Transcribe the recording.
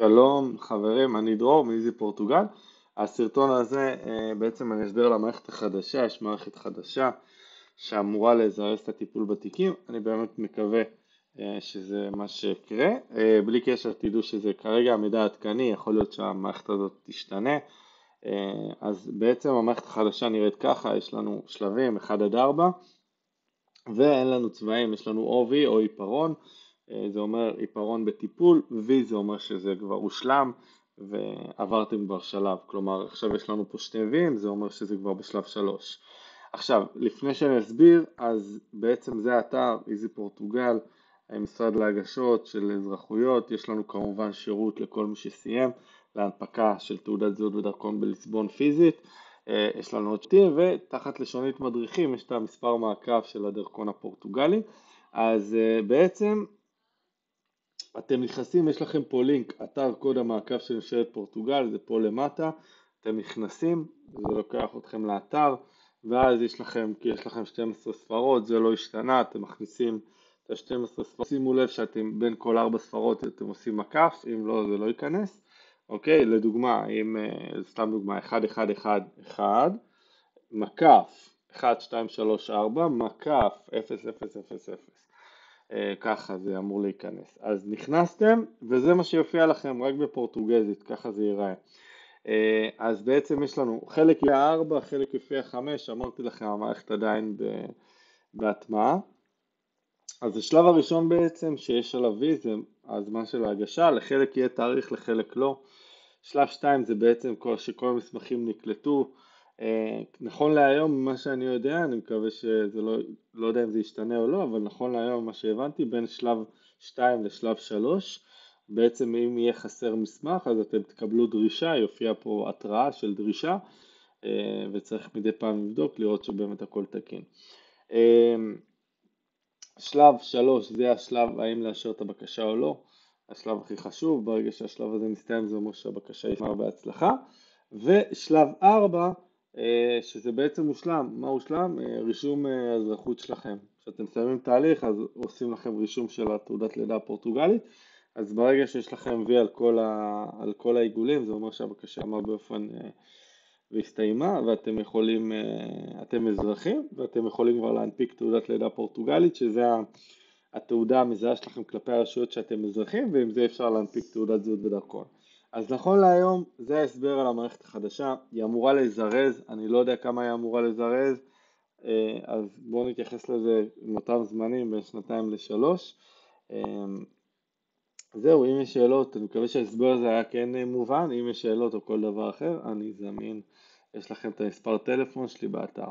שלום חברים, אני דרור מאיזי פורטוגל. הסרטון הזה בעצם אני אסביר על המערכת החדשה. יש מערכת חדשה שאמורה לזרז את הטיפול בתיקים. אני באמת מקווה שזה מה שיקרה. בלי קשר תדעו שזה כרגע המידע העדכני, יכול להיות שהמערכת הזאת תשתנה. אז בעצם המערכת החדשה נראית ככה, יש לנו שלבים 1 עד 4 ואין לנו צבעים, יש לנו או V או עיפרון. זה אומר עיפרון בטיפול, V זה אומר שזה כבר הושלם ועברתם כבר שלב, כלומר עכשיו יש לנו פה שני V'ים, זה אומר שזה כבר בשלב 3. עכשיו, לפני שאני אסביר, אז בעצם זה האתר איזי פורטוגל, המשרד להגשות של אזרחויות. יש לנו כמובן שירות לכל מי שסיים, להנפקה של תעודת זהות ודרכון בליסבון פיזית. יש לנו עוד שתיים, ותחת לשונית מדריכים יש את המספר מעקב של הדרכון הפורטוגלי. אז בעצם אתם נכנסים, יש לכם פה לינק, אתר קוד המעקב של ממשלת פורטוגל, זה פה למטה, אתם נכנסים, זה לוקח אתכם לאתר, ואז יש לכם 12 ספרות, זה לא השתנה, אתם מכניסים את ה-12 ספרות, שימו לב שאתם בין כל 4 ספרות אתם עושים מקף, אם לא זה לא ייכנס. אוקיי, לדוגמה, סתם דוגמה, 1111, מקף 1234, מקף 0000. ככה זה אמור להיכנס. אז נכנסתם וזה מה שיופיע לכם רק בפורטוגזית, ככה זה ייראה. אז בעצם יש לנו חלק יופיע 4, חלק יופיע 5, אמרתי לכם המערכת עדיין בהטמעה. אז השלב הראשון בעצם שיש עליו V זה הזמן של ההגשה, לחלק יהיה תאריך, לחלק לא. שלב 2 זה בעצם שכל המסמכים נקלטו. נכון להיום, מה שאני יודע, אני מקווה שזה לא יודע אם זה ישתנה או לא, אבל נכון להיום מה שהבנתי, בין שלב 2 לשלב 3, בעצם אם יהיה חסר מסמך אז אתם תקבלו דרישה, יופיע פה התראה של דרישה, וצריך מדי פעם לבדוק, לראות שבאמת הכל תקין. שלב 3 זה השלב האם לאשר את הבקשה או לא, השלב הכי חשוב. ברגע שהשלב הזה מסתיים זה אומר שהבקשה ישמר בהצלחה. ושלב 4 שזה בעצם מושלם. מה הושלם? רישום האזרחות שלכם. כשאתם מסיימים תהליך אז עושים לכם רישום של התעודת לידה הפורטוגלית. אז ברגע שיש לכם V על כל העיגולים זה אומר שהבקשה אמרה באופן והסתיימה, ואתם יכולים, אתם אזרחים ואתם יכולים כבר להנפיק תעודת לידה פורטוגלית, שזה התעודה המזהה שלכם כלפי הרשויות שאתם אזרחים, ועם זה אפשר להנפיק תעודת זהות ודרכון. אז נכון להיום זה ההסבר על המערכת החדשה. היא אמורה לזרז, אני לא יודע כמה היא אמורה לזרז, אז בואו נתייחס לזה עם אותם זמנים בין 2 ל-3. זהו, אם יש שאלות, אני מקווה שההסבר הזה היה כן מובן. אם יש שאלות או כל דבר אחר, אני זמין, יש לכם את המספר טלפון שלי באתר.